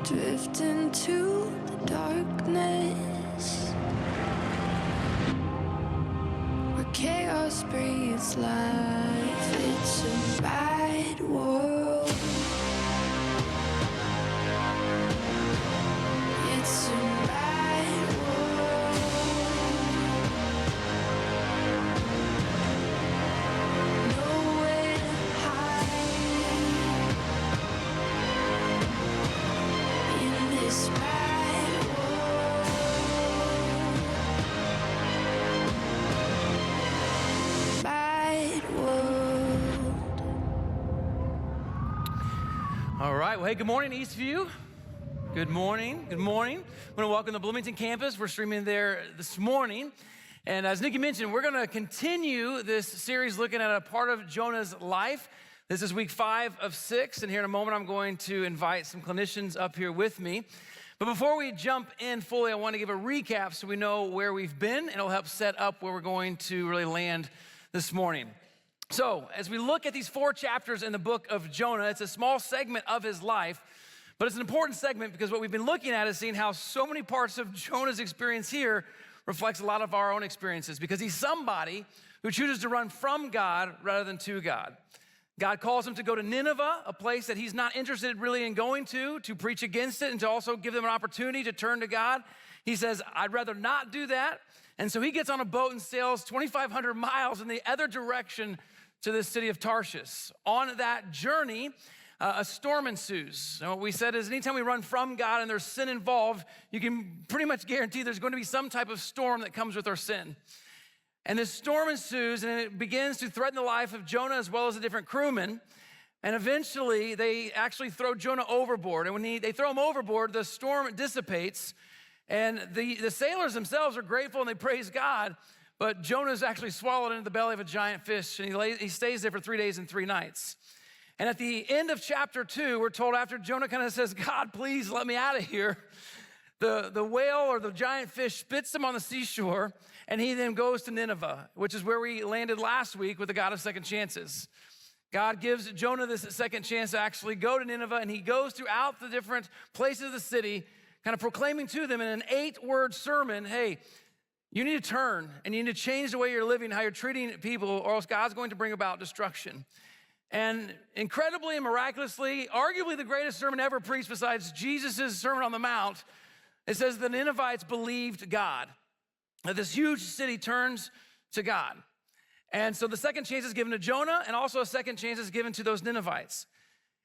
drift into the darkness where chaos breathes life. It's a bad world. It's a bad world. Nowhere to hide in this bad world. Bad world. All right, well, hey, good morning, Eastview. Good morning, good morning. I want to welcome the Bloomington campus. We're streaming there this morning. And as Nikki mentioned, we're going to continue this series looking at a part of Jonah's life. This is week 5 of 6, and here in a moment, I'm going to invite some clinicians up here with me. But before we jump in fully, I want to give a recap so we know where we've been, and it'll help set up where we're going to really land this morning. So, as we look at these 4 chapters in the book of Jonah, it's a small segment of his life, but it's an important segment because what we've been looking at is seeing how so many parts of Jonah's experience here reflects a lot of our own experiences, because he's somebody who chooses to run from God rather than to God. God calls him to go to Nineveh, a place that he's not interested really in going to preach against it and to also give them an opportunity to turn to God. He says, I'd rather not do that. And so he gets on a boat and sails 2,500 miles in the other direction to the city of Tarshish. On that journey, a storm ensues. And what we said is anytime we run from God and there's sin involved, you can pretty much guarantee there's going to be some type of storm that comes with our sin. And this storm ensues, and it begins to threaten the life of Jonah as well as the different crewmen. And eventually, they actually throw Jonah overboard. And when they throw him overboard, the storm dissipates. And the sailors themselves are grateful and they praise God. But Jonah's actually swallowed into the belly of a giant fish, and he stays there for 3 days and 3 nights. And at the end of chapter 2, we're told after Jonah kind of says, God, please let me out of here, the whale or the giant fish spits him on the seashore, and he then goes to Nineveh, which is where we landed last week with the God of second chances. God gives Jonah this second chance to actually go to Nineveh, and he goes throughout the different places of the city, kind of proclaiming to them in an 8-word sermon, hey, you need to turn, and you need to change the way you're living, how you're treating people, or else God's going to bring about destruction. And incredibly and miraculously, arguably the greatest sermon ever preached besides Jesus' Sermon on the Mount, it says the Ninevites believed God. That this huge city turns to God. And so the second chance is given to Jonah, and also a second chance is given to those Ninevites.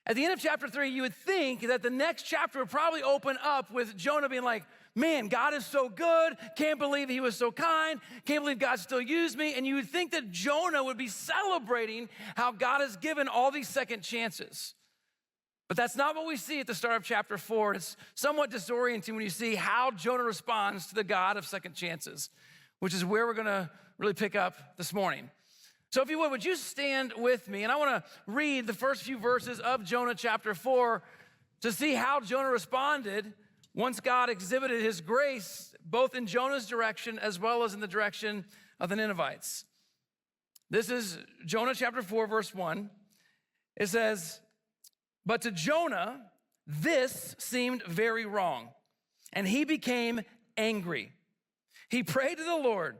At the end of chapter 3, you would think that the next chapter would probably open up with Jonah being like, man, God is so good. Can't believe he was so kind. Can't believe God still used me. And you would think that Jonah would be celebrating how God has given all these second chances. But that's not what we see at the start of chapter 4. It's somewhat disorienting when you see how Jonah responds to the God of second chances, which is where we're going to really pick up this morning. So if you would you stand with me? And I want to read the first few verses of Jonah chapter 4 to see how Jonah responded once God exhibited his grace, both in Jonah's direction as well as in the direction of the Ninevites. This is Jonah chapter 4, verse 1. It says, but to Jonah, this seemed very wrong, and he became angry. He prayed to the Lord,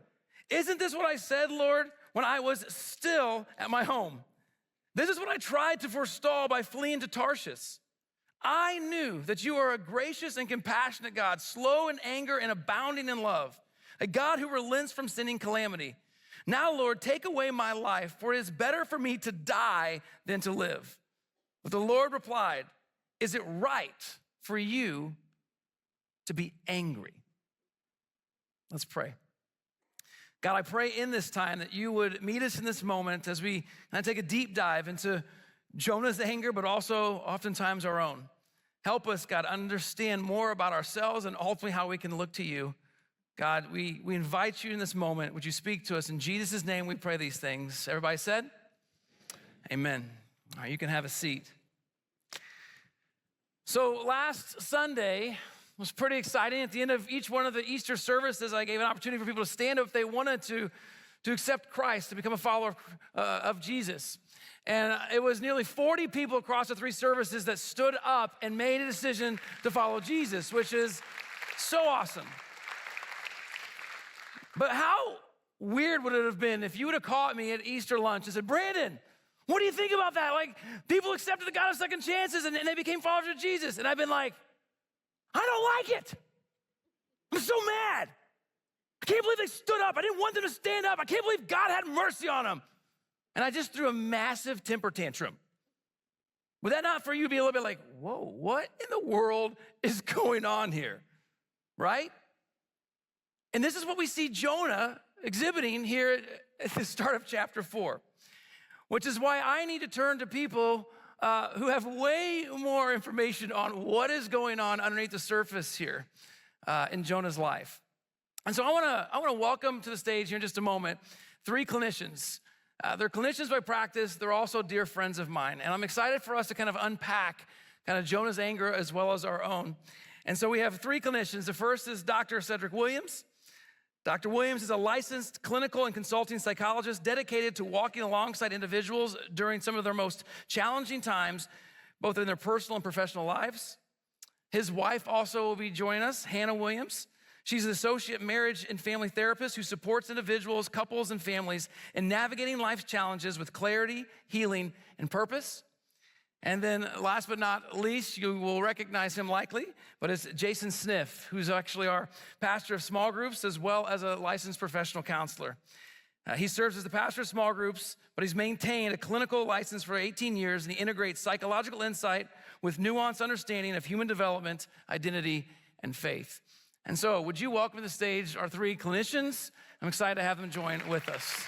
isn't this what I said, Lord, when I was still at my home? This is what I tried to forestall by fleeing to Tarshish. I knew that you are a gracious and compassionate God, slow in anger and abounding in love, a God who relents from sending calamity. Now, Lord, take away my life, for it is better for me to die than to live. But the Lord replied, is it right for you to be angry? Let's pray. God, I pray in this time that you would meet us in this moment as we take a deep dive into Jonah's anger, but also oftentimes our own. Help us, God, understand more about ourselves and ultimately how we can look to you. God, we invite you in this moment. Would you speak to us? In Jesus' name we pray these things. Everybody said? Amen. All right, you can have a seat. So last Sunday was pretty exciting. At the end of each one of the Easter services, I gave an opportunity for people to stand up if they wanted to to accept Christ, to become a follower of Jesus. And it was nearly 40 people across the 3 services that stood up and made a decision to follow Jesus, which is so awesome. But how weird would it have been if you would have caught me at Easter lunch and said, Brandon, what do you think about that? Like, people accepted the God of second chances and they became followers of Jesus. And I've been like, I don't like it. I'm so mad. I can't believe they stood up. I didn't want them to stand up. I can't believe God had mercy on them. And I just threw a massive temper tantrum. Would that not for you be a little bit like, whoa, what in the world is going on here, right? And this is what we see Jonah exhibiting here at the start of chapter 4, which is why I need to turn to people who have way more information on what is going on underneath the surface here in Jonah's life. And so I wanna welcome to the stage here in just a moment 3 clinicians. They're clinicians by practice. They're also dear friends of mine. And I'm excited for us to kind of unpack kind of Jonah's anger as well as our own. And so we have 3 clinicians. The first is Dr. Cedric Williams. Dr. Williams is a licensed clinical and consulting psychologist dedicated to walking alongside individuals during some of their most challenging times, both in their personal and professional lives. His wife also will be joining us, Hannah Williams. She's an associate marriage and family therapist who supports individuals, couples, and families in navigating life's challenges with clarity, healing, and purpose. And then last but not least, you will recognize him likely, but it's Jason Sniff, who's actually our pastor of small groups as well as a licensed professional counselor. He serves as the pastor of small groups, but he's maintained a clinical license for 18 years, and he integrates psychological insight with nuanced understanding of human development, identity, and faith. And so, would you welcome to the stage our 3 clinicians? I'm excited to have them join with us.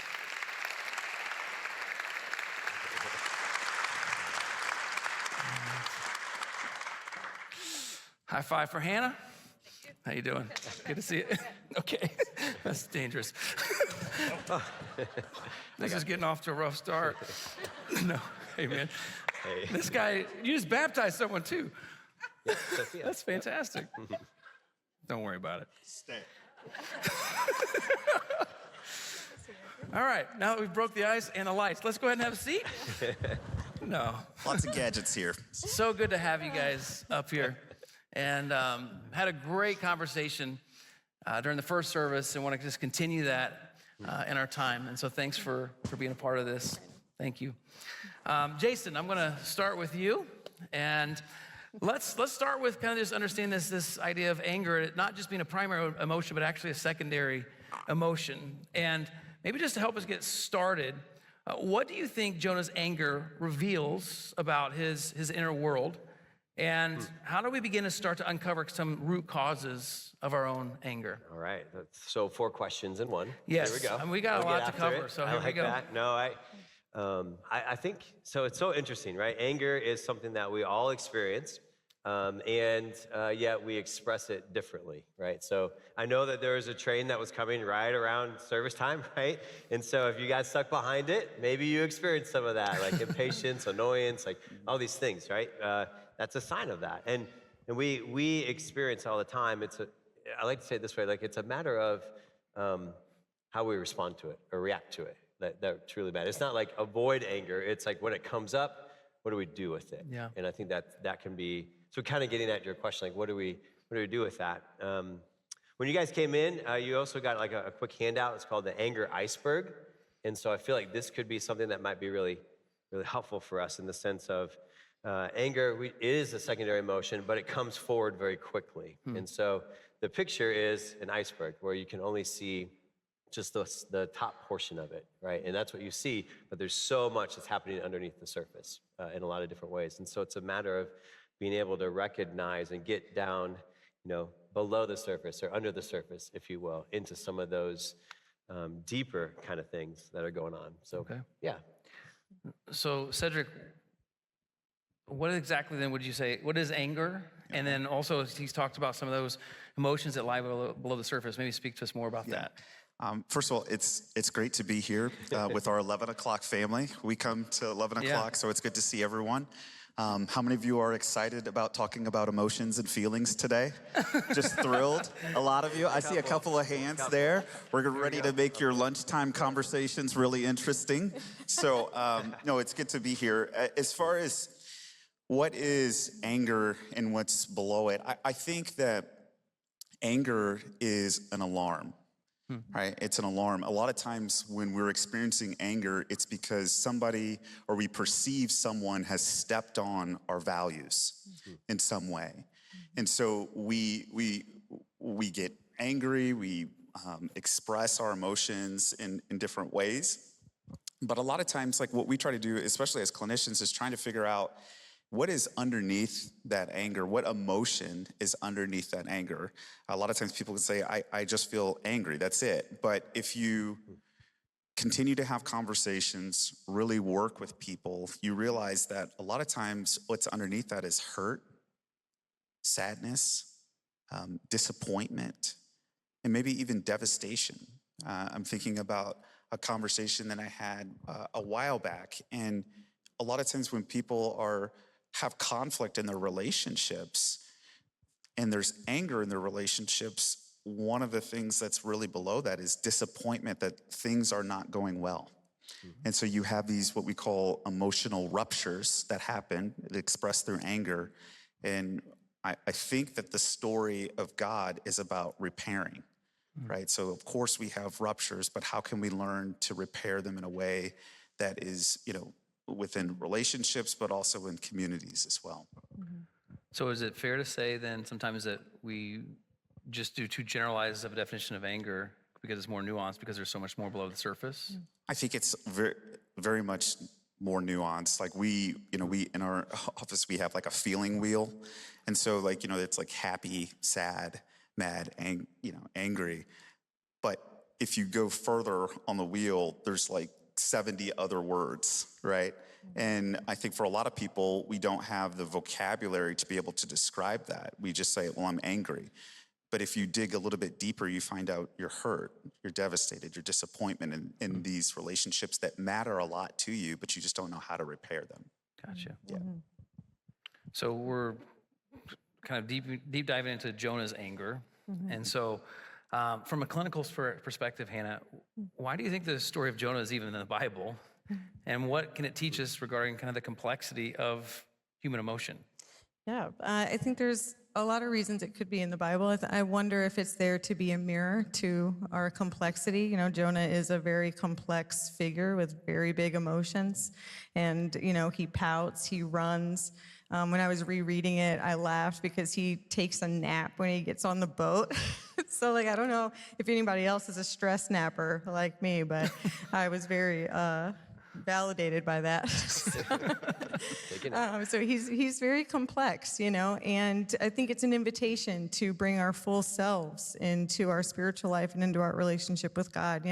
High five for Hannah. How you doing? Good to see you. Okay, that's dangerous. This is getting off to a rough start. No, hey man. Hey. This guy, you just baptized someone too. Yeah, Sophia. That's fantastic. Don't worry about it. Stay. All right, now that we've broke the ice and the lights, let's go ahead and have a seat. No. Lots of gadgets here. So good to have you guys up here. And had a great conversation during the first service and want to just continue that in our time. And so thanks for being a part of this. Thank you. Jason, I'm going to start with you. And let's start with kind of just understand this idea of anger, not just being a primary emotion, but actually a secondary emotion. And maybe just to help us get started, what do you think Jonah's anger reveals about his inner world? And how do we begin to start to uncover some root causes of our own anger? All right, so 4 questions in one. Yes, Here we go. and we got a lot to cover, so here I like we go. that. No, I think, so it's so interesting, right? Anger is something that we all experience, and yet we express it differently, right? So I know that there was a train that was coming right around service time, right? And so if you got stuck behind it, maybe you experienced some of that, like impatience, annoyance, like all these things, right? That's a sign of that. And we experience all the time. I like to say it this way, like it's a matter of how we respond to it or react to it that truly matters. It's not like avoid anger. It's like when it comes up, what do we do with it? Yeah. And I think that can be, so kind of getting at your question, like what do we do with that? When you guys came in, you also got like a quick handout. It's called the Anger Iceberg. And so I feel like this could be something that might be really, really helpful for us in the sense of anger is a secondary emotion, but it comes forward very quickly. And so the picture is an iceberg where you can only see just the top portion of it, right? And that's what you see, but there's so much that's happening underneath the surface in a lot of different ways. And so it's a matter of being able to recognize and get down, below the surface or under the surface, if you will, into some of those deeper kind of things that are going on. So, Okay. Yeah. So Cedric, what exactly then would you say, what is anger? And then also he's talked about some of those emotions that lie below the surface. Maybe speak to us more about that. First of all, it's great to be here with our 11 o'clock family. We come to 11 o'clock, so it's good to see everyone. How many of you are excited about talking about emotions and feelings today? Just thrilled? A lot of you? I see a couple of hands there. We're ready to make your lunchtime conversations really interesting. So, no, it's good to be here. As far as what is anger and what's below it, I think that anger is an alarm. Right? It's an alarm. A lot of times when we're experiencing anger, it's because somebody or we perceive someone has stepped on our values in some way. And so we get angry, we express our emotions in different ways. But a lot of times, like what we try to do, especially as clinicians, is trying to figure out what is underneath that anger? What emotion is underneath that anger? A lot of times people can say, I just feel angry, that's it. But if you continue to have conversations, really work with people, you realize that a lot of times what's underneath that is hurt, sadness, disappointment, and maybe even devastation. I'm thinking about a conversation that I had a while back, and a lot of times when people have conflict in their relationships and there's anger in their relationships, one of the things that's really below that is disappointment that things are not going well. And so you have these what we call emotional ruptures that happen, expressed through anger. And I think that the story of God is about repairing, right? So of course we have ruptures, but how can we learn to repair them in a way that is, within relationships, but also in communities as well. So is it fair to say then sometimes that we just do too generalized of a definition of anger because it's more nuanced, because there's so much more below the surface? I think it's very, very much more nuanced. Like we in our office, we have like a feeling wheel. And so it's like happy, sad, mad, angry. But if you go further on the wheel, there's like 70 other words, right? And I think for a lot of people, we don't have the vocabulary to be able to describe that. We just say, well, I'm angry. But if you dig a little bit deeper, you find out you're hurt, you're devastated, you're disappointed in these relationships that matter a lot to you, but you just don't know how to repair them. Gotcha. Yeah. So we're kind of deep diving into Jonah's anger. And so from a clinical perspective, Hannah, why do you think the story of Jonah is even in the Bible? And what can it teach us regarding kind of the complexity of human emotion? Yeah, I think there's a lot of reasons it could be in the Bible. I wonder if it's there to be a mirror to our complexity. Jonah is a very complex figure with very big emotions. And, he pouts, he runs. When I was rereading it, I laughed because he takes a nap when he gets on the boat. So, I don't know if anybody else is a stress napper like me, but I was very validated by that. So he's very complex, and I think it's an invitation to bring our full selves into our spiritual life and into our relationship with God.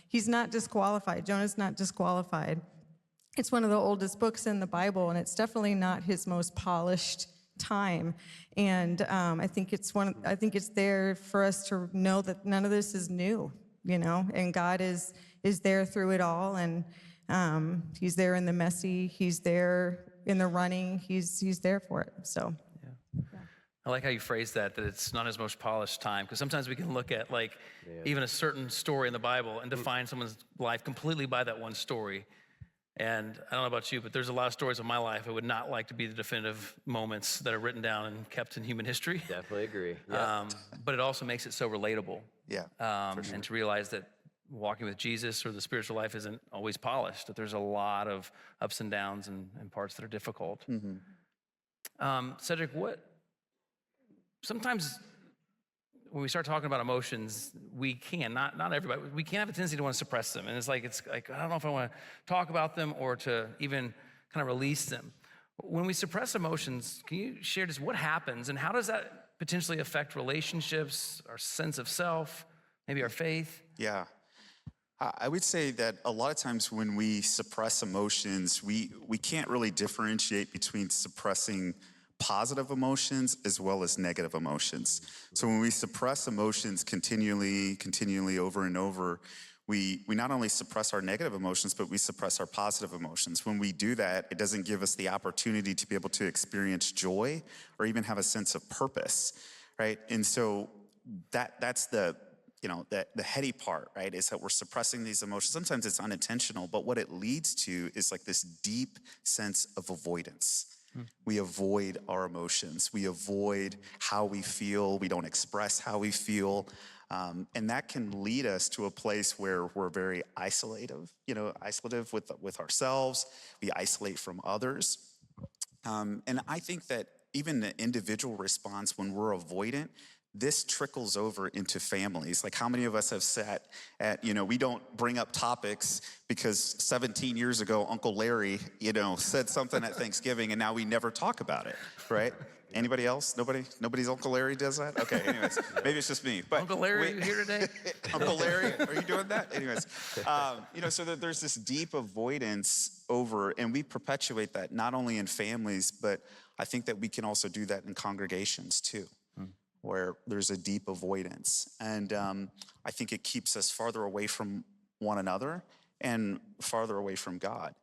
He's not disqualified. Jonah's not disqualified. It's one of the oldest books in the Bible, and it's definitely not his most polished time. And I think it's there for us to know that none of this is new, and God is there through it all, and he's there in the messy, he's there in the running, he's there for it. So I like how you phrase that it's not his most polished time, because sometimes we can look at even a certain story in the Bible and define someone's life completely by that one story. And I don't know about you, but there's a lot of stories of my life I would not like to be the definitive moments that are written down and kept in human history. Definitely agree. Yep. But it also makes it so relatable. Yeah, for sure. And to realize that walking with Jesus or the spiritual life isn't always polished, that there's a lot of ups and downs and parts that are difficult. Cedric, sometimes when we start talking about emotions, we can, not everybody, we can have a tendency to want to suppress them. And it's like, I don't know if I want to talk about them or to even kind of release them. When we suppress emotions, can you share just what happens and how does that potentially affect relationships, our sense of self, maybe our faith? Yeah. I would say that a lot of times when we suppress emotions, we can't really differentiate between suppressing positive emotions as well as negative emotions. So when we suppress emotions continually over and over, we not only suppress our negative emotions, but we suppress our positive emotions. When we do that, it doesn't give us the opportunity to be able to experience joy or even have a sense of purpose, right? And so that's the heady part, right? Is that we're suppressing these emotions. Sometimes it's unintentional, but what it leads to is like this deep sense of avoidance. We avoid our emotions. We avoid how we feel. We don't express how we feel. And that can lead us to a place where we're very isolative with ourselves. We isolate from others. And I think that even the individual response when we're avoidant, this trickles over into families. Like how many of us have sat at, we don't bring up topics because 17 years ago, Uncle Larry, said something at Thanksgiving and now we never talk about it, right? Anybody else? Nobody's Uncle Larry does that? Okay, anyways, maybe it's just me. But Uncle Larry, are you here today? Uncle Larry, are you doing that? Anyways, so that there's this deep avoidance over, and we perpetuate that not only in families, but I think that we can also do that in congregations too, where there's a deep avoidance. And I think it keeps us farther away from one another and farther away from God,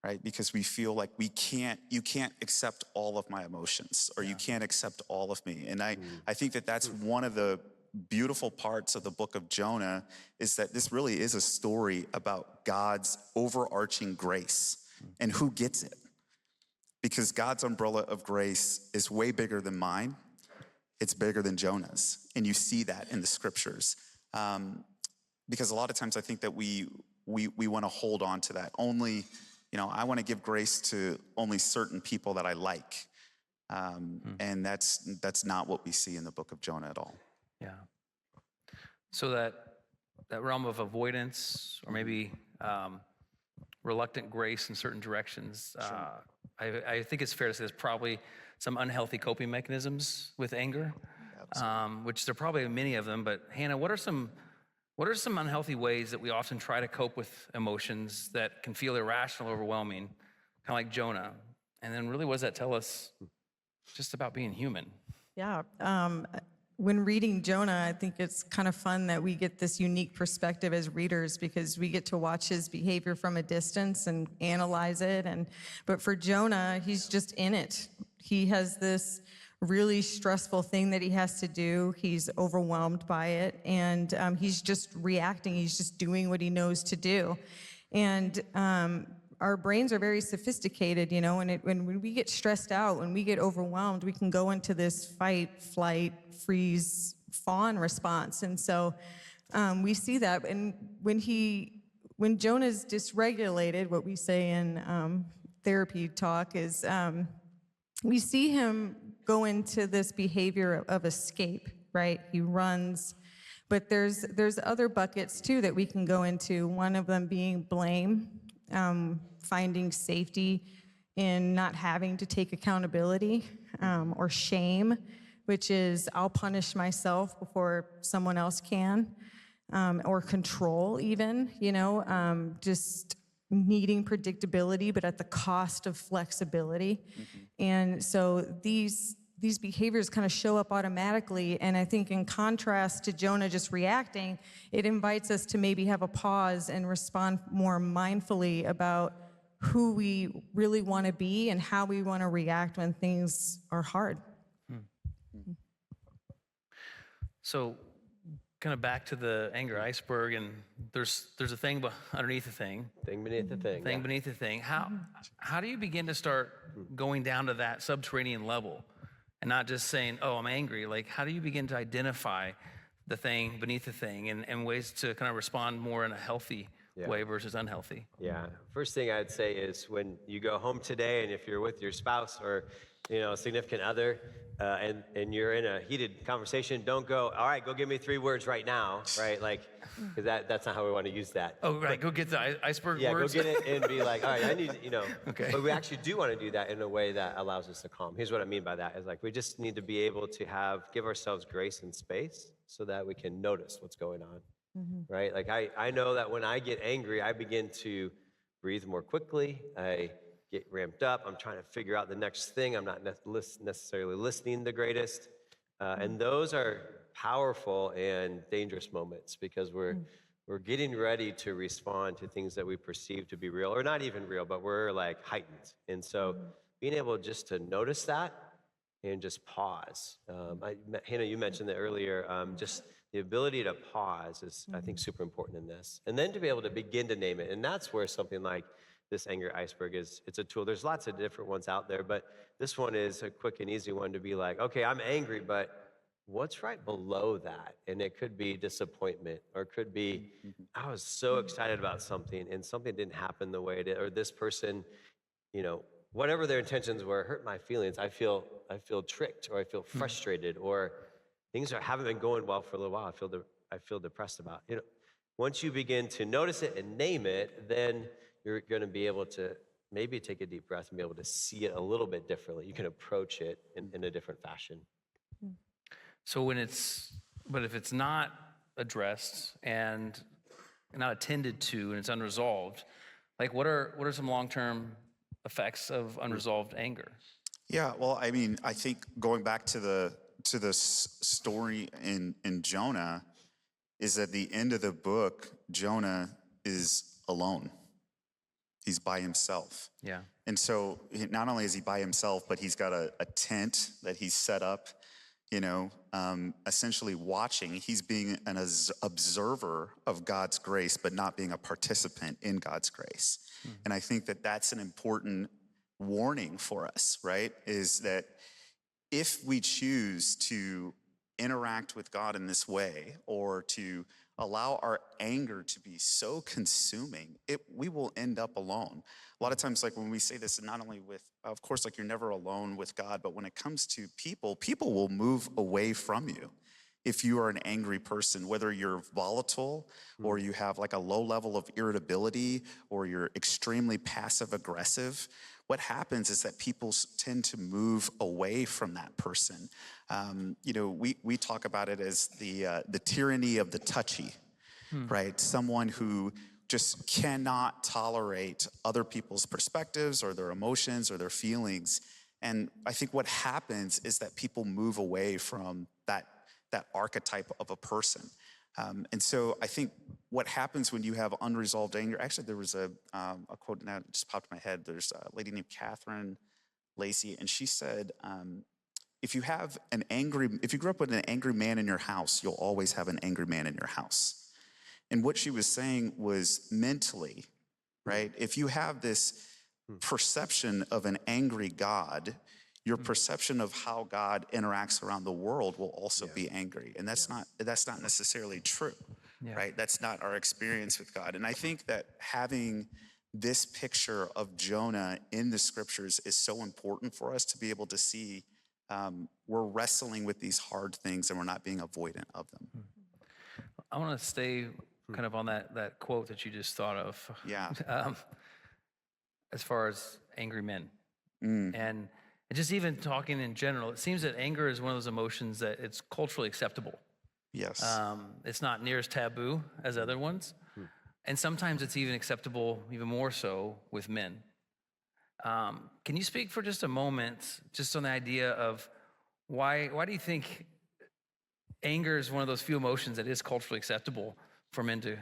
right? Because we feel like you can't accept all of my emotions, or you can't accept all of me. And I think that that's one of the beautiful parts of the book of Jonah, is that this really is a story about God's overarching grace and who gets it. Because God's umbrella of grace is way bigger than mine. It's bigger than Jonah's. And you see that in the scriptures. Because a lot of times I think that we want to hold on to that. Only, I want to give grace to only certain people that I like. And that's not what we see in the book of Jonah at all. Yeah. So that realm of avoidance, or maybe reluctant grace in certain directions, I think it's fair to say there's probably some unhealthy coping mechanisms with anger, which there are probably many of them. But Hannah, what are some unhealthy ways that we often try to cope with emotions that can feel irrational, overwhelming, kind of like Jonah? And then really, what does that tell us just about being human? Yeah. When reading Jonah, I think it's kind of fun that we get this unique perspective as readers, because we get to watch his behavior from a distance and analyze it. But for Jonah, he's just in it. He has this really stressful thing that he has to do. He's overwhelmed by it, and he's just reacting. He's just doing what he knows to do. And our brains are very sophisticated, when we get stressed out, when we get overwhelmed, we can go into this fight, flight, freeze, fawn response. And so we see that. And when Jonah's dysregulated, what we say in therapy talk is we see him go into this behavior of escape, right? He runs. But there's other buckets too that we can go into, one of them being blame. Finding safety in not having to take accountability, or shame, which is I'll punish myself before someone else can, or control even, just needing predictability, but at the cost of flexibility. And so these behaviors kind of show up automatically. And I think in contrast to Jonah just reacting, it invites us to maybe have a pause and respond more mindfully about who we really want to be and how we want to react when things are hard. So kind of back to the anger iceberg, and there's a thing underneath the thing. Thing beneath the thing. Thing beneath the thing. How do you begin to start going down to that subterranean level? And not just saying, oh, I'm angry. Like, how do you begin to identify the thing beneath the thing, and ways to kind of respond more in a healthy way versus unhealthy? Yeah. First thing I'd say is when you go home today, and if you're with your spouse or a significant other, and you're in a heated conversation, don't go, all right, go give me 3 words right now, right? Like, because that's not how we want to use that. Oh, right, go get the iceberg words. Yeah, go get it and be like, all right, I need, Okay. But we actually do want to do that in a way that allows us to calm. Here's what I mean by that, is like, we just need to be able to give ourselves grace and space so that we can notice what's going on, right? Like, I know that when I get angry, I begin to breathe more quickly. I get ramped up. I'm trying to figure out the next thing. I'm not necessarily listening the greatest. And those are powerful and dangerous moments, because we're we're getting ready to respond to things that we perceive to be real, or not even real, but we're like heightened. And so being able just to notice that and just pause. Hannah, you mentioned that earlier, just the ability to pause is, I think, super important in this. And then to be able to begin to name it. And that's where something like this anger iceberg is, it's a tool. There's lots of different ones out there, but this one is a quick and easy one to be like, okay, I'm angry, but what's right below that? And it could be disappointment, or it could be, I was so excited about something and something didn't happen the way it did, or this person, whatever their intentions were, hurt my feelings. I feel tricked, or I feel frustrated, or things haven't been going well for a little while. I feel depressed about. Once you begin to notice it and name it, then you're going to be able to maybe take a deep breath and be able to see it a little bit differently. You can approach it in a different fashion. So if it's not addressed and not attended to and it's unresolved, like what are some long-term effects of unresolved anger? Yeah, well, I mean, I think going back to the story in Jonah, is at the end of the book, Jonah is alone. He's by himself. Yeah. And so not only is he by himself, but he's got a tent that he's set up, essentially watching. He's being an observer of God's grace, but not being a participant in God's grace. And I think that that's an important warning for us, right? Is that if we choose to interact with God in this way, or to allow our anger to be so consuming, we will end up alone. A lot of times, like when we say this, and not only with, of course, like you're never alone with God, but when it comes to people will move away from you. If you are an angry person, whether you're volatile, or you have like a low level of irritability, or you're extremely passive aggressive, what happens is that people tend to move away from that person. We talk about it as the tyranny of the touchy, right? Someone who just cannot tolerate other people's perspectives or their emotions or their feelings. And I think what happens is that people move away from that archetype of a person. And so I think what happens when you have unresolved anger, actually there was a quote now that just popped in my head. There's a lady named Catherine Lacey, and she said, if you grew up with an angry man in your house, you'll always have an angry man in your house. And what she was saying was mentally, right? If you have this perception of an angry God, your perception of how God interacts around the world will also be angry. And that's not necessarily true, right? That's not our experience with God. And I think that having this picture of Jonah in the scriptures is so important for us to be able to see we're wrestling with these hard things and we're not being avoidant of them. I want to stay kind of on that quote that you just thought of. Yeah. As far as angry men. And just even talking in general, it seems that anger is one of those emotions that it's culturally acceptable. Yes. It's not near as taboo as other ones. And sometimes it's even acceptable, even more so, with men. Can you speak for just a moment, just on the idea of why do you think anger is one of those few emotions that is culturally acceptable for men to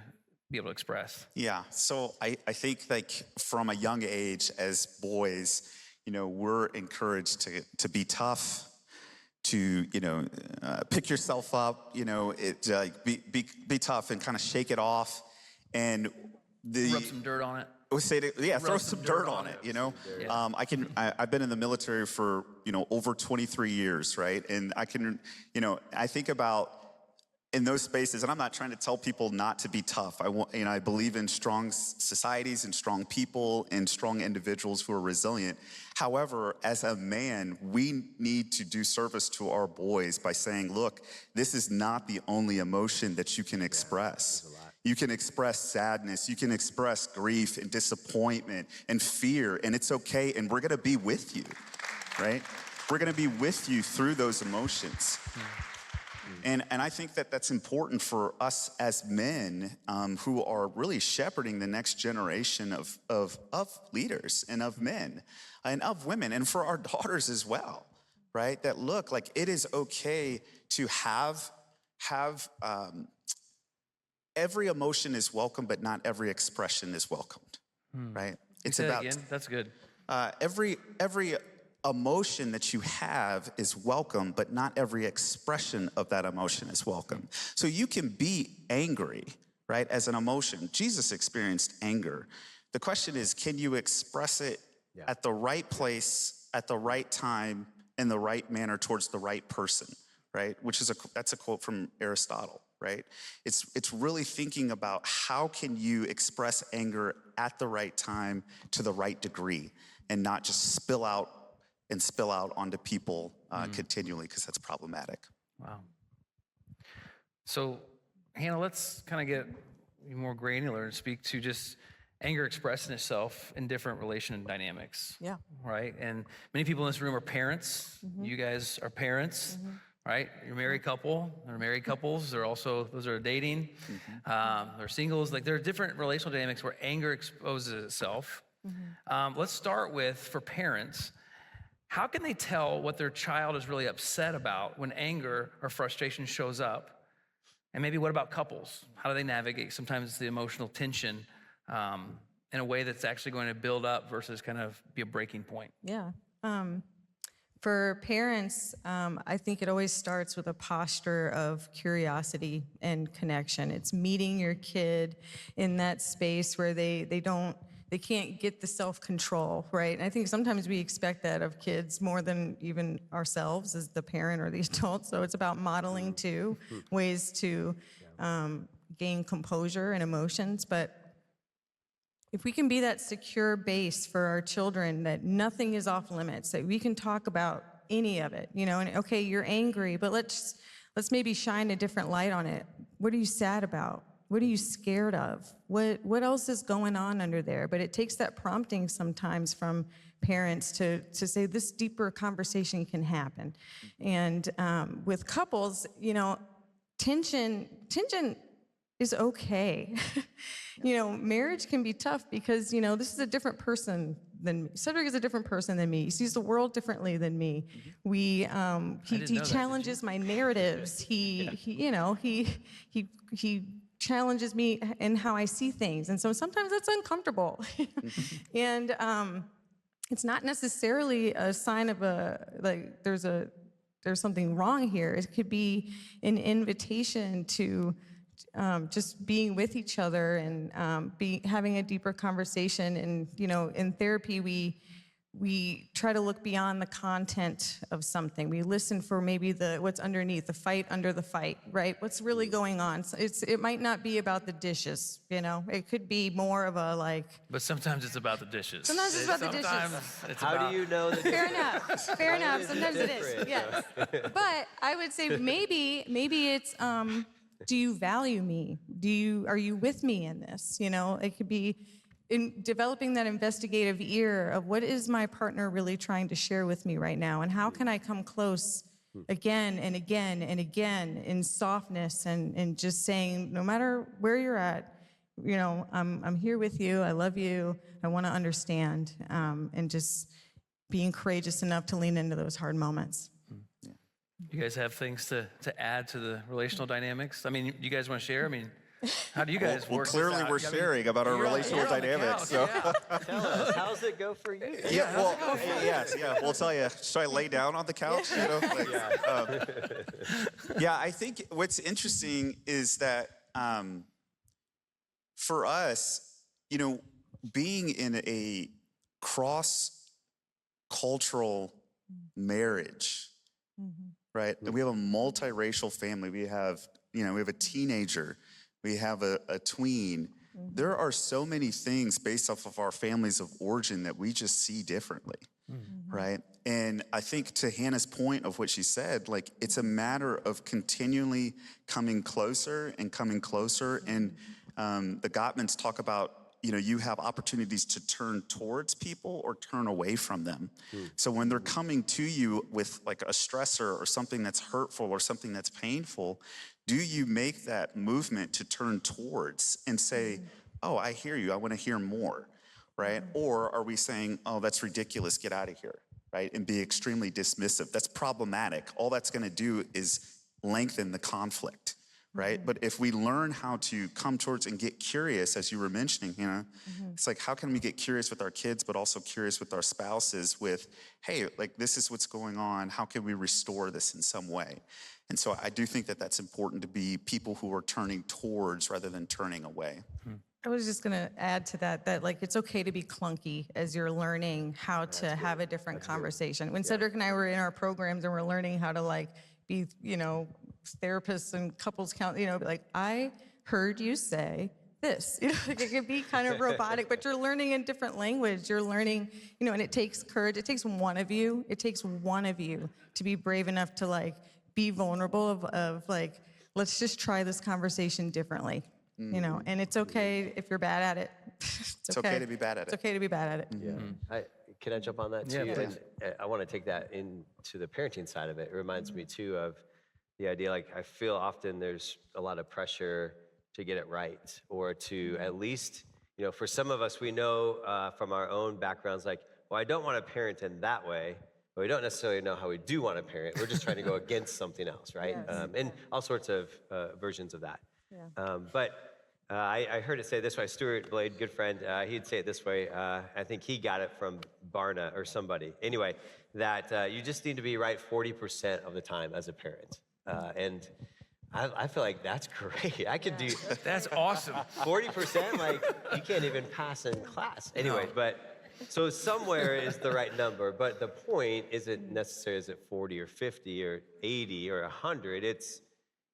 be able to express? Yeah, so I think like from a young age as boys, we're encouraged to be tough, to, pick yourself up, be tough and kind of shake it off. And rub some dirt on it. Throw some dirt on it, Yeah. I've been in the military for, over 23 years, right? And I think about in those spaces, and I'm not trying to tell people not to be tough. I believe in strong societies and strong people and strong individuals who are resilient. However, as a man, we need to do service to our boys by saying, look, this is not the only emotion that you can express. You can express sadness, you can express grief and disappointment and fear, and it's okay, and we're gonna be with you, right? We're gonna be with you through those emotions. And I think that that's important for us as men who are really shepherding the next generation of leaders and of men and of women, and for our daughters as well, right? That look, like it is okay to have every emotion is welcome, but not every expression is welcomed, right? It's Say that about again? That's good. every emotion that you have is welcome, but not every expression of that emotion is welcome. So you can be angry, right, as an emotion. Jesus experienced anger. The question is, can you express it at the right place, at the right time, in the right manner towards the right person, right? That's a quote from Aristotle, right? It's really thinking about how can you express anger at the right time to the right degree and not just spill out onto people continually, because that's problematic. Wow. So, Hannah, let's kind of get more granular and speak to just anger expressing itself in different relation dynamics. Yeah. Right? And many people in this room are parents. You guys are parents, right? You're a married couple. They're married couples. Those are dating. They're singles. Like, there are different relational dynamics where anger exposes itself. Let's start with, for parents, how can they tell what their child is really upset about when anger or frustration shows up? And maybe what about couples? How do they navigate sometimes the emotional tension in a way that's actually going to build up versus kind of be a breaking point? Yeah. For parents, I think it always starts with a posture of curiosity and connection. It's meeting your kid in that space where they can't get the self-control, right? And I think sometimes we expect that of kids more than even ourselves as the parent or the adult. So it's about modeling too, ways to gain composure and emotions. But if we can be that secure base for our children, that nothing is off limits, that we can talk about any of it, and okay, you're angry, but let's maybe shine a different light on it. What are you sad about? What are you scared of? What else is going on under there? But it takes that prompting sometimes from parents to say this deeper conversation can happen. And with couples, tension is okay. Marriage can be tough because, this is a different person than me. Cedric is a different person than me. He sees the world differently than me. He challenges my narratives. He challenges me in how I see things. And so sometimes that's uncomfortable. And it's not necessarily a sign of there's something wrong here. It could be an invitation to just being with each other and having a deeper conversation. And in therapy, we try to look beyond the content of something. We listen for maybe what's underneath, the fight under the fight, right? What's really going on? So it might not be about the dishes, It could be more of a But sometimes it's about the dishes. Sometimes it's about the dishes. How do you know that? Fair enough. Sometimes it is. Yes. But I would say maybe it's. Do you value me? Are you with me in this? It could be in developing that investigative ear of what is my partner really trying to share with me right now, and how can I come close again and again and again in softness and just saying, no matter where you're at, I'm here with you. I love you. I want to understand, and just being courageous enough to lean into those hard moments. You guys have things to add to the relational dynamics? I mean, you guys want to share? I mean, how do you guys work clearly this out? we're sharing about our relational dynamics. So. Tell us, how's it go for you? We'll tell you. Should I lay down on the couch? I think what's interesting is that for us, being in a cross-cultural marriage, right? We have a multiracial family. We have a teenager. We have a tween. There are so many things based off of our families of origin that we just see differently, right? And I think to Hannah's point of what she said, it's a matter of continually coming closer and coming closer. And the Gottmans talk about, you have opportunities to turn towards people or turn away from them. So when they're coming to you with a stressor or something that's hurtful or something that's painful, do you make that movement to turn towards and say, oh, I hear you, I want to hear more, right? Or are we saying, oh, that's ridiculous, get out of here, right? And be extremely dismissive. That's problematic. All that's going to do is lengthen the conflict, right? But if we learn how to come towards and get curious, as you were mentioning, it's like, how can we get curious with our kids, but also curious with our spouses with, hey, like, this is what's going on. How can we restore this in some way? And so I do think that that's important to be people who are turning towards rather than turning away. I was just gonna add to that like it's okay to be clunky as you're learning how to have a different conversation. When Cedric and I were in our programs and we're learning how to like be, therapists and couples count, like, I heard you say this. Like it can be kind of robotic, but you're learning in different language. You're learning, and it takes courage. It takes one of you. It takes one of you to be brave enough to like be vulnerable of like, let's just try this conversation differently. And it's okay if you're bad at it. It's okay to be bad at it. It's okay to be bad at it. Yeah. Can I jump on that too? Yeah, please. And I want to take that into the parenting side of it. It reminds me too of the idea, like, I feel often there's a lot of pressure to get it right, or to at least, for some of us, we know from our own backgrounds, like, well, I don't want to parent in that way, but we don't necessarily know how we do want to parent. We're just trying to go against something else, right? Yes. And all sorts of versions of that. Yeah. But I heard it say this way. Stuart Blade, good friend, he'd say it this way. I think he got it from Barna or somebody. Anyway, that you just need to be right 40% of the time as a parent. And I feel like that's great. I could do That's awesome. 40%, like you can't even pass in class. Anyway, but so somewhere is the right number. But the point isn't necessarily is it 40 or 50 or 80 or 100.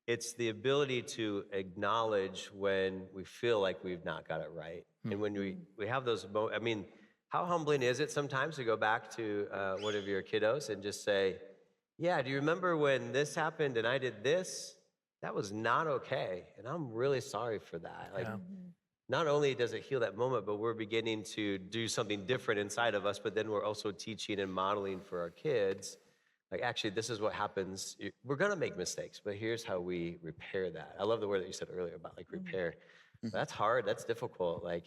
It's the ability to acknowledge when we feel like we've not got it right. And when we have those moments, I mean, how humbling is it sometimes to go back to one of your kiddos and just say, yeah, do you remember when this happened and I did this? That was not okay. And I'm really sorry for that. Like, not only does it heal that moment, but we're beginning to do something different inside of us, but then we're also teaching and modeling for our kids. Like, actually, this is what happens. We're going to make mistakes, but here's how we repair that. I love the word that you said earlier about like repair. That's hard. That's difficult. Like,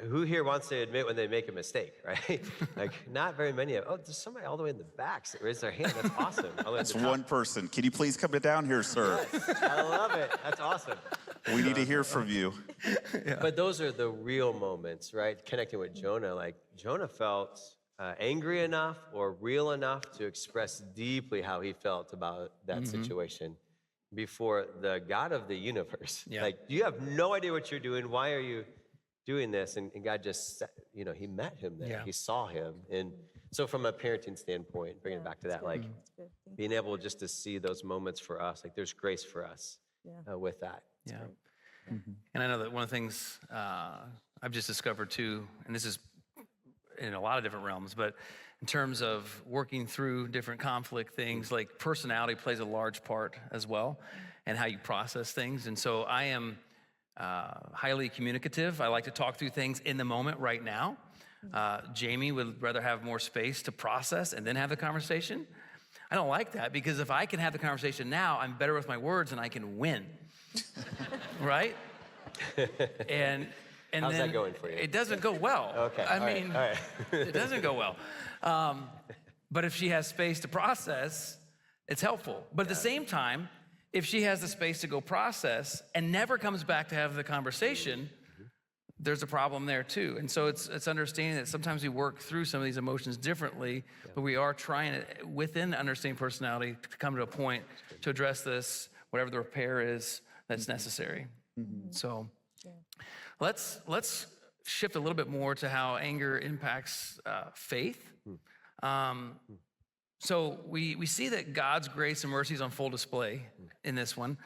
who here wants to admit when they make a mistake, right? Like, not very many of. Oh, there's somebody all the way in the back that raised their hand. That's awesome. That's one person. Can you please come down here, sir? Yes, I love it. That's awesome. We need to hear from you. But those are the real moments, right? Connecting with Jonah. Like, Jonah felt angry enough or real enough to express deeply how he felt about that situation before the God of the universe. Like, you have no idea what you're doing. Why are you doing this? And God just, he met him there. He saw him. And so from a parenting standpoint, bringing it back to that, like being able just to see those moments for us, like there's grace for us with that. Yeah. And I know that one of the things I've just discovered too, and this is in a lot of different realms, but in terms of working through different conflict things, like personality plays a large part as well, and how you process things. And so I am highly communicative. I like to talk through things in the moment right now. Jamie would rather have more space to process and then have the conversation. I don't like that, because if I can have the conversation now, I'm better with my words and I can win. Right? And how's then that going for you? It doesn't go well. Okay. I mean, all right. it doesn't go well. But if she has space to process, it's helpful. But at the same time, if she has the space to go process and never comes back to have the conversation, there's a problem there too. And so it's understanding that sometimes we work through some of these emotions differently, but we are trying to, within understanding personality, to come to a point to address this, whatever the repair is that's necessary. So let's shift a little bit more to how anger impacts faith. So we see that God's grace and mercy is on full display in this one.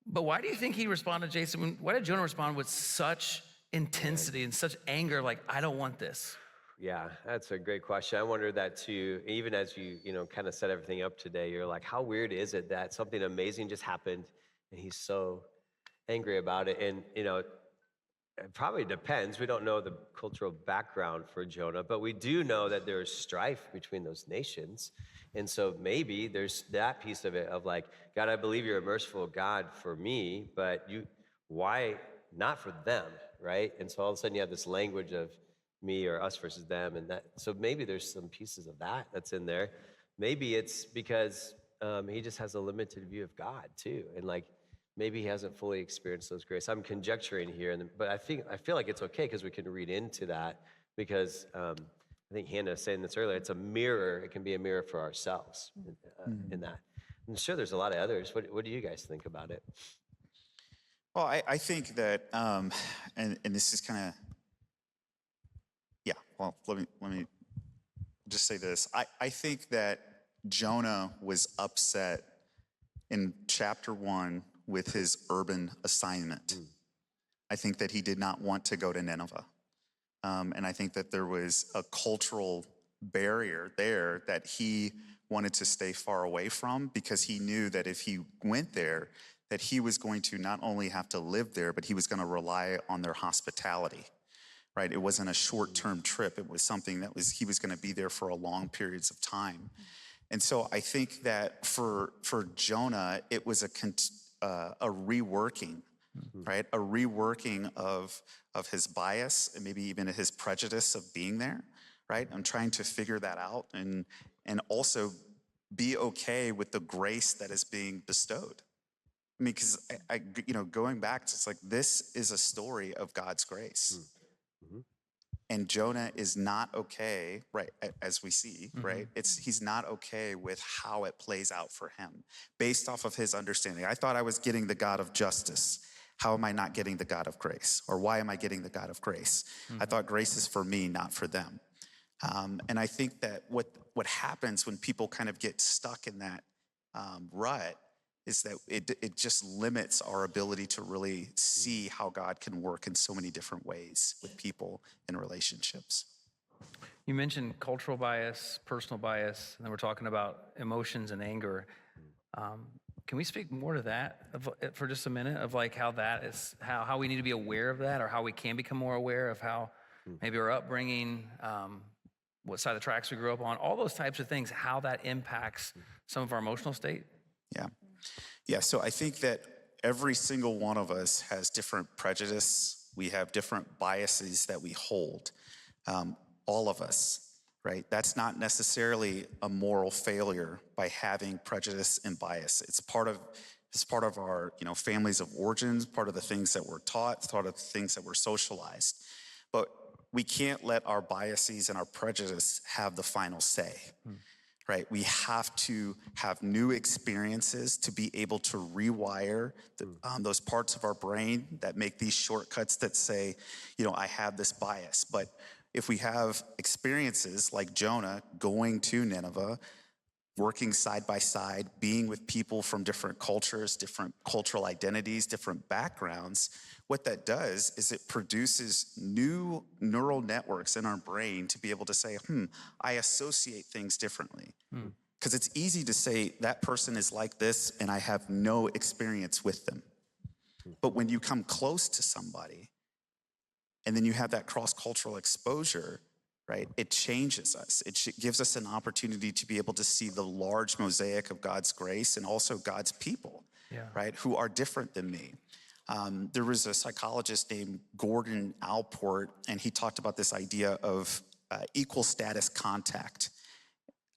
But why do you think he responded, Jason? Why did Jonah respond with such intensity and such anger, like, I don't want this? Yeah, that's a great question. I wonder that too. Even as you kind of set everything up today, you're like, how weird is it that something amazing just happened and he's so angry about it? And it probably depends. We don't know the cultural background for Jonah, but we do know that there's strife between those nations. And so maybe there's that piece of it of like, God, I believe you're a merciful God for me, but why not for them, right? And so all of a sudden you have this language of me or us versus them, and that. So maybe there's some pieces of that that's in there. Maybe it's because he just has a limited view of God too, and like maybe he hasn't fully experienced those grace. I'm conjecturing here, but I feel like it's okay because we can read into that because I think Hannah was saying this earlier. It's a mirror. It can be a mirror for ourselves in that. I'm sure there's a lot of others. What do you guys think about it? Well, I think that, and this is kind of, yeah. Well, let me just say this. I think that Jonah was upset in chapter 1 with his urban assignment. I think that he did not want to go to Nineveh. And I think that there was a cultural barrier there that he wanted to stay far away from because he knew that if he went there, that he was going to not only have to live there, but he was going to rely on their hospitality, right? It wasn't a short-term trip. It was something that he was going to be there for a long periods of time. And so I think that for Jonah, it was a reworking, right? A reworking of his bias and maybe even his prejudice of being there, right? I'm trying to figure that out and also be okay with the grace that is being bestowed. I mean, because I going back, it's like this is a story of God's grace. And Jonah is not okay, right, as we see, right? He's not okay with how it plays out for him based off of his understanding. I thought I was getting the God of justice. How am I not getting the God of grace? Or why am I getting the God of grace? I thought grace is for me, not for them. And I think that what happens when people kind of get stuck in that rut is that it just limits our ability to really see how God can work in so many different ways with people in relationships. You mentioned cultural bias, personal bias, and then we're talking about emotions and anger. Can we speak more to that for just a minute of like how that is, how we need to be aware of that, or how we can become more aware of how maybe our upbringing, what side of the tracks we grew up on, all those types of things, how that impacts some of our emotional state? Yeah, so I think that every single one of us has different prejudice. We have different biases that we hold, all of us, right? That's not necessarily a moral failure by having prejudice and bias. It's part of our, families of origins, part of the things that we're taught, part of the things that we're socialized. But we can't let our biases and our prejudice have the final say. Right? We have to have new experiences to be able to rewire those parts of our brain that make these shortcuts that say, I have this bias. But if we have experiences like Jonah going to Nineveh, working side by side, being with people from different cultures, different cultural identities, different backgrounds, what that does is it produces new neural networks in our brain to be able to say, I associate things differently. Because it's easy to say that person is like this and I have no experience with them. But when you come close to somebody and then you have that cross-cultural exposure, right, it changes us. It gives us an opportunity to be able to see the large mosaic of God's grace and also God's people, right, who are different than me. There was a psychologist named Gordon Allport, and he talked about this idea of equal status contact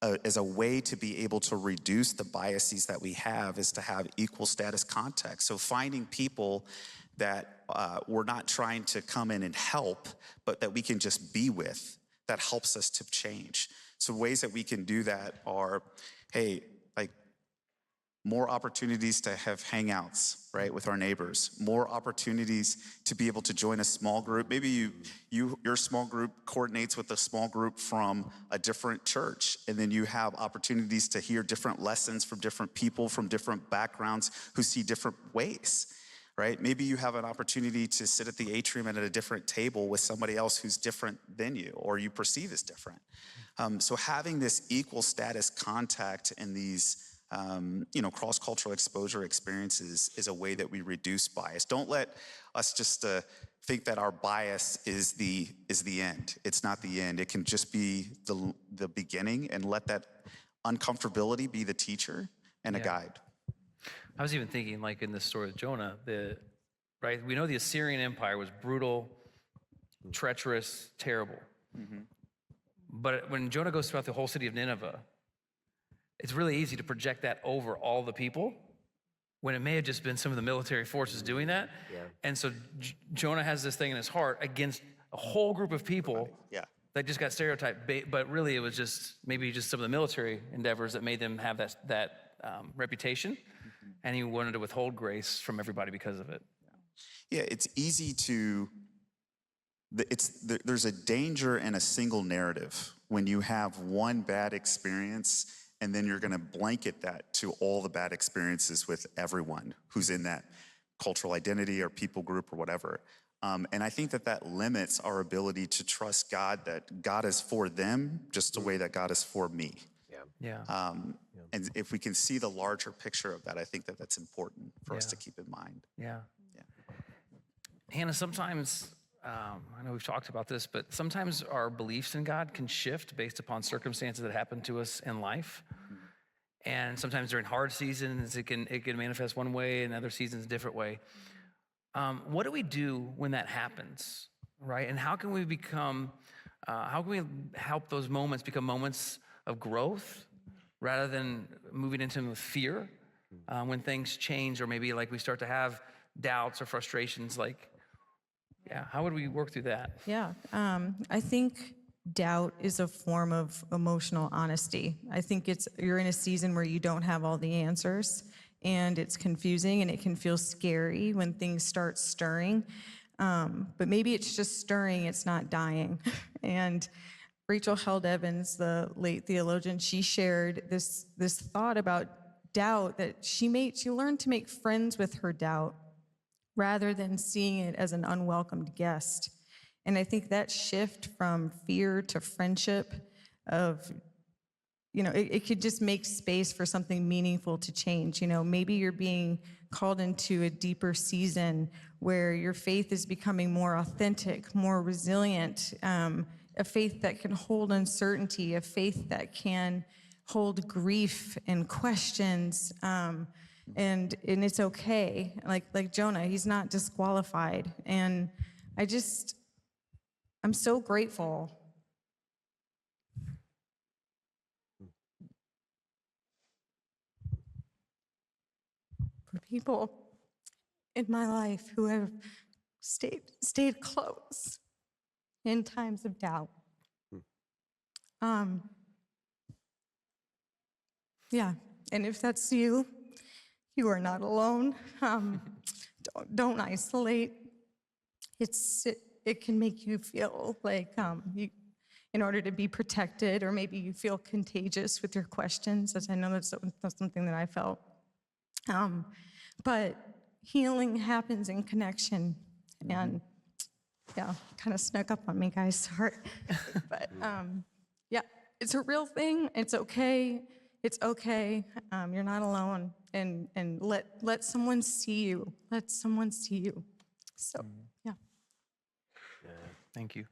as a way to be able to reduce the biases that we have is to have equal status contact. So finding people that we're not trying to come in and help, but that we can just be with, that helps us to change. So ways that we can do that are, more opportunities to have hangouts, right, with our neighbors, more opportunities to be able to join a small group. Maybe your small group coordinates with a small group from a different church, and then you have opportunities to hear different lessons from different people from different backgrounds who see different ways, right? Maybe you have an opportunity to sit at the atrium and at a different table with somebody else who's different than you or you perceive as different. So having this equal status contact and these cross-cultural exposure experiences is a way that we reduce bias. Don't let us just think that our bias is the end. It's not the end. It can just be the beginning, and let that uncomfortability be the teacher and a guide. I was even thinking, like in the story of Jonah, we know the Assyrian Empire was brutal, treacherous, terrible. But when Jonah goes throughout the whole city of Nineveh, it's really easy to project that over all the people when it may have just been some of the military forces doing that. Yeah. And so Jonah has this thing in his heart against a whole group of people Yeah. that just got stereotyped, but really it was just maybe just some of the military endeavors that made them have that reputation, and he wanted to withhold grace from everybody because of it. Yeah, it's easy to, there's a danger in a single narrative when you have one bad experience and then you're gonna blanket that to all the bad experiences with everyone who's in that cultural identity or people group or whatever. And I think that limits our ability to trust God, that God is for them just the way that God is for me. Yeah. And if we can see the larger picture of that, I think that's important for us to Yeah. keep in mind. Yeah. Hannah, sometimes, I know we've talked about this, but sometimes our beliefs in God can shift based upon circumstances that happen to us in life. And sometimes during hard seasons, it can manifest one way, and other seasons a different way. What do we do when that happens, right? And how can we help those moments become moments of growth rather than moving into them with fear when things change, or maybe like we start to have doubts or frustrations? Like, how would we work through that? Yeah, I think doubt is a form of emotional honesty. I think you're in a season where you don't have all the answers, and it's confusing, and it can feel scary when things start stirring. But maybe it's just stirring, it's not dying. And Rachel Held Evans, the late theologian, she shared this thought about doubt, that she learned to make friends with her doubt rather than seeing it as an unwelcomed guest. And I think that shift from fear to friendship it could just make space for something meaningful to change. Maybe you're being called into a deeper season where your faith is becoming more authentic, more resilient, a faith that can hold uncertainty, a faith that can hold grief and questions, and it's okay. Like Jonah, he's not disqualified. And I'm so grateful for people in my life who have stayed close in times of doubt. And if that's you, you are not alone. Don't isolate. It can make you feel like in order to be protected, or maybe you feel contagious with your questions, as I know that's something that I felt. But healing happens in connection, and kind of snuck up on me, guys, sorry. But it's a real thing. It's okay. It's okay. You're not alone, and let someone see you. Let someone see you. So, Thank you.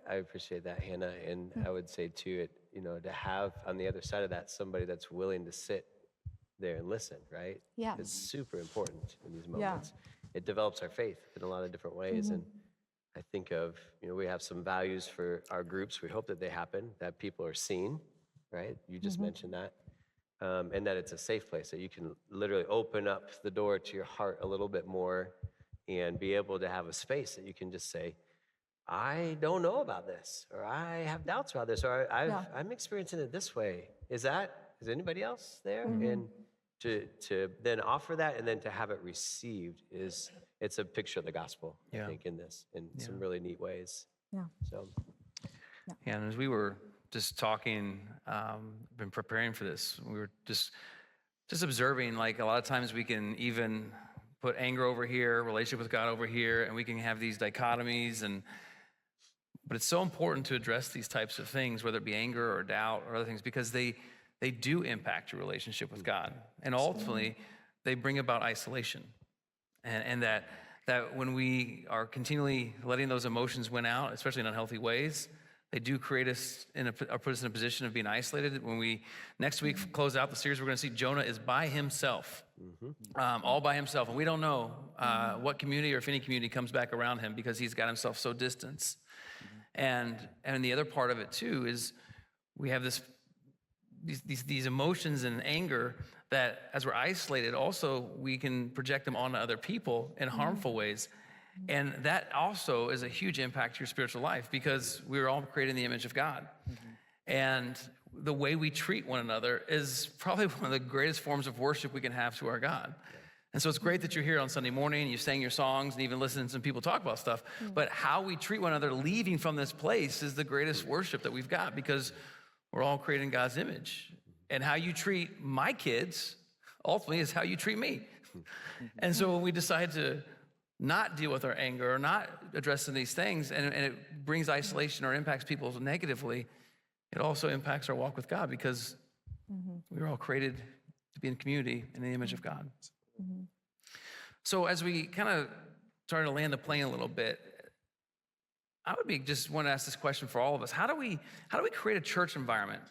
I appreciate that, Hannah. And I would say too, to have on the other side of that somebody that's willing to sit there and listen, right? Yeah. It's super important in these moments. It develops our faith in a lot of different ways. And I think of, we have some values for our groups. We hope that they happen, that people are seen, right? You just mentioned that. And that it's a safe place, that you can literally open up the door to your heart a little bit more and be able to have a space that you can just say, I don't know about this, or I have doubts about this, or I'm experiencing it this way. Is anybody else there? And to then offer that, and then to have it received, it's a picture of the gospel, I think, in some really neat ways. Yeah. So. Yeah, and as we were just talking, been preparing for this, we were just observing, like, a lot of times we can even put anger over here, relationship with God over here, and we can have these dichotomies, but it's so important to address these types of things, whether it be anger or doubt or other things, because they do impact your relationship with God. And ultimately, they bring about isolation. And that when we are continually letting those emotions win out, especially in unhealthy ways, they do create us or put us in a position of being isolated. When we next week close out the series, we're going to see Jonah is by himself, all by himself. And we don't know what community, or if any community, comes back around him, because he's got himself so distanced. And the other part of it too is we have this these emotions and anger that as we're isolated, also we can project them onto other people in harmful ways. And that also is a huge impact to your spiritual life because we were all created in the image of God. And the way we treat one another is probably one of the greatest forms of worship we can have to our God. And so it's great that you're here on Sunday morning, you sang your songs and even listening to some people talk about stuff. But how we treat one another leaving from this place is the greatest worship that we've got because we're all created in God's image. And how you treat my kids ultimately is how you treat me. And so when we decide to not deal with our anger or not addressing these things and it brings isolation or impacts people negatively, it also impacts our walk with God because we were all created to be in community in the image of God. So as we kind of started to land the plane a little bit, I would just want to ask this question for all of us. How do we create a church environment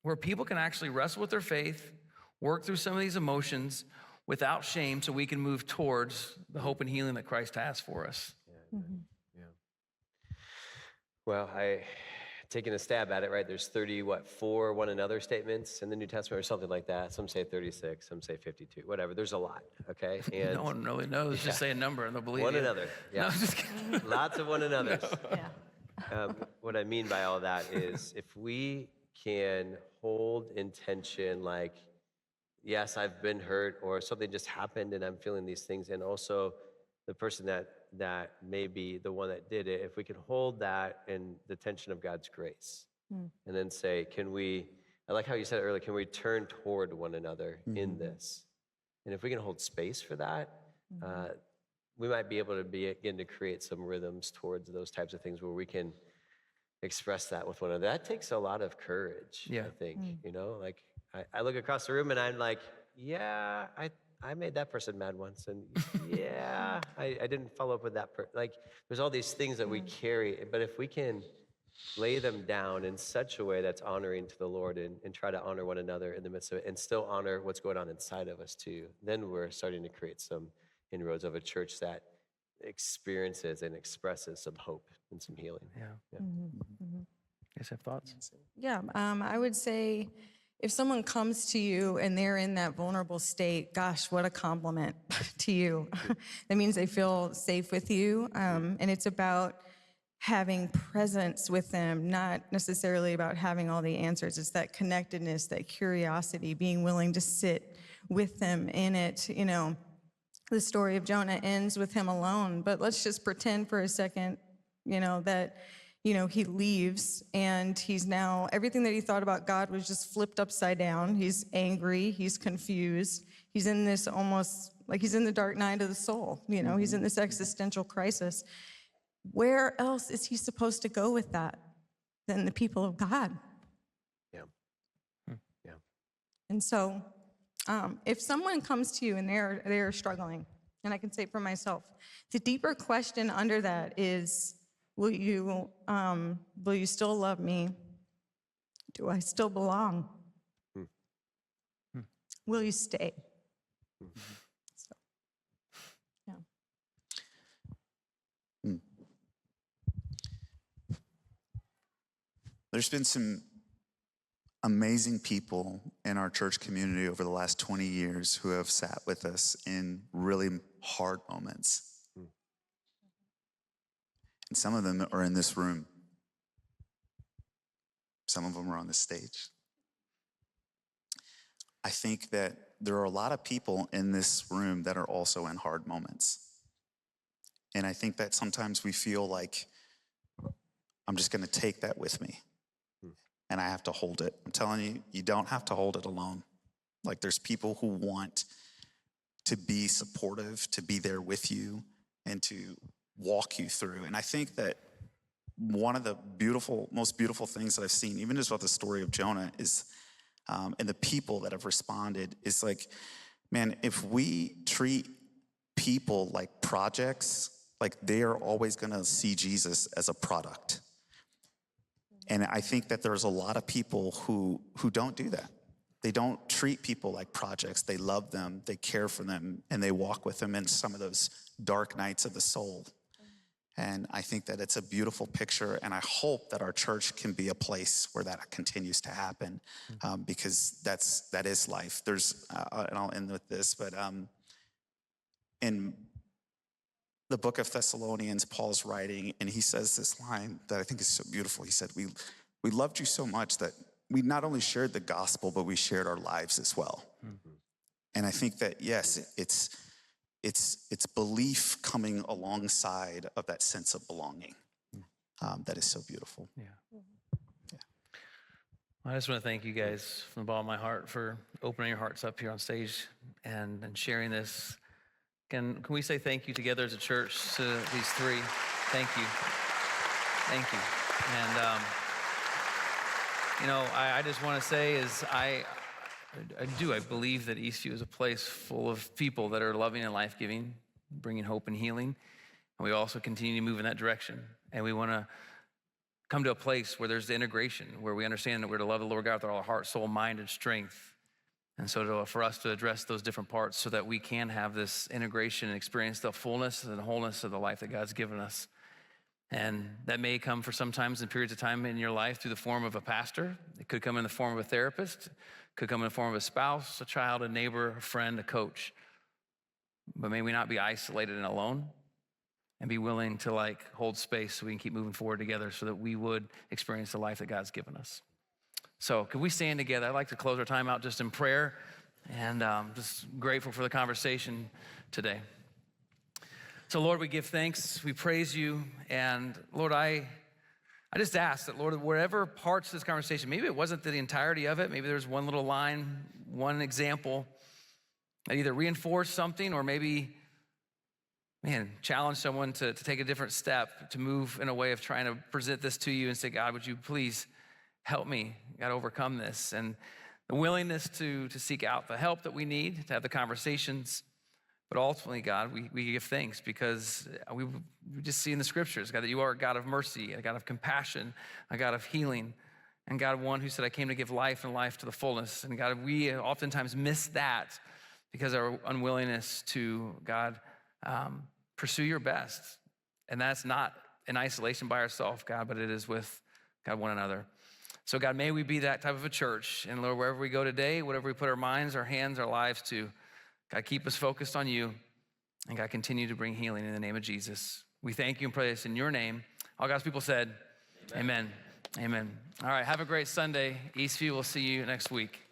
where people can actually wrestle with their faith, work through some of these emotions without shame so we can move towards the hope and healing that Christ has for us? Yeah. Well, taking a stab at it, right? There's 4 one another statements in the New Testament or something like that. Some say 36, some say 52, whatever. There's a lot, okay? And no one really knows. Just say a number and they'll believe one you. another, yeah. No, just kidding. Lots of one another's. Yeah. What I mean by all that is if we can hold in tension, like, yes, I've been hurt or something just happened and I'm feeling these things, and also the person that may be the one that did it, if we can hold that in the tension of God's grace and then say, I like how you said it earlier, can we turn toward one another in this? And if we can hold space for that, we might be able to begin to create some rhythms towards those types of things where we can express that with one another. That takes a lot of courage, I think, like I look across the room and I'm like, yeah, I made that person mad once, and yeah, I didn't follow up with that person. Like, there's all these things that we carry, but if we can lay them down in such a way that's honoring to the Lord and try to honor one another in the midst of it and still honor what's going on inside of us too, then we're starting to create some inroads of a church that experiences and expresses some hope and some healing. Yeah. You guys have thoughts? Yeah, I would say if someone comes to you and they're in that vulnerable state, gosh, what a compliment to you. That means they feel safe with you. And it's about having presence with them, not necessarily about having all the answers. It's that connectedness, that curiosity, being willing to sit with them in it. The story of Jonah ends with him alone, but let's just pretend for a second, that he leaves and he's now, everything that he thought about God was just flipped upside down. He's angry, he's confused. He's in this almost like he's in the dark night of the soul. He's in this existential crisis. Where else is he supposed to go with that than the people of God? Yeah. And so if someone comes to you and they're struggling, and I can say for myself, the deeper question under that is, will you still love me? Do I still belong? Will you stay? So, yeah. There's been some amazing people in our church community over the last 20 years who have sat with us in really hard moments. And some of them are in this room. Some of them are on the stage. I think that there are a lot of people in this room that are also in hard moments. And I think that sometimes we feel like, I'm just going to take that with me. And I have to hold it. I'm telling you, you don't have to hold it alone. Like, there's people who want to be supportive, to be there with you, and to walk you through. And I think that one of the most beautiful things that I've seen, even just about the story of Jonah, is, and the people that have responded, is like, man, if we treat people like projects, like they are always gonna see Jesus as a product. And I think that there's a lot of people who don't do that. They don't treat people like projects. They love them, they care for them, and they walk with them in some of those dark nights of the soul. And I think that it's a beautiful picture, and I hope that our church can be a place where that continues to happen, because that is life. And I'll end with this, but in the book of Thessalonians, Paul's writing, and he says this line that I think is so beautiful. He said, we loved you so much that we not only shared the gospel, but we shared our lives as well. Mm-hmm. And I think that, yes, it's belief coming alongside of that sense of belonging that is so beautiful. Yeah. I just want to thank you guys from the bottom of my heart for opening your hearts up here on stage and sharing this. Can we say thank you together as a church to these three? Thank you. Thank you. And, I just want to say is I believe that Eastview is a place full of people that are loving and life-giving, bringing hope and healing. And we also continue to move in that direction. And we want to come to a place where there's the integration, where we understand that we're to love the Lord God with all our heart, soul, mind, and strength. And so for us to address those different parts so that we can have this integration and experience the fullness and the wholeness of the life that God's given us. And that may come for sometimes in periods of time in your life through the form of a pastor. It could come in the form of a therapist. It could come in the form of a spouse, a child, a neighbor, a friend, a coach. But may we not be isolated and alone, and be willing to hold space so we can keep moving forward together so that we would experience the life that God's given us. So could we stand together? I'd like to close our time out just in prayer, and just grateful for the conversation today. So Lord, we give thanks, we praise you, and Lord, I just ask that, Lord, wherever parts of this conversation, maybe it wasn't the entirety of it, maybe there's one little line, one example that either reinforced something or maybe, challenge someone to take a different step, to move in a way of trying to present this to you and say, God, would you please help me, God, overcome this. And the willingness to seek out the help that we need, to have the conversations. But ultimately, God, we give thanks because we just see in the scriptures, God, that you are a God of mercy, a God of compassion, a God of healing, and God, one who said, I came to give life and life to the fullness. And God, we oftentimes miss that because of our unwillingness to, God, pursue your best. And that's not in isolation by ourselves, God, but it is with, God, one another. So God, may we be that type of a church. And Lord, wherever we go today, whatever we put our minds, our hands, our lives to, God, keep us focused on you. And God, continue to bring healing in the name of Jesus. We thank you and pray this in your name. All God's people said, amen. Amen. All right, have a great Sunday. Eastview, we'll see you next week.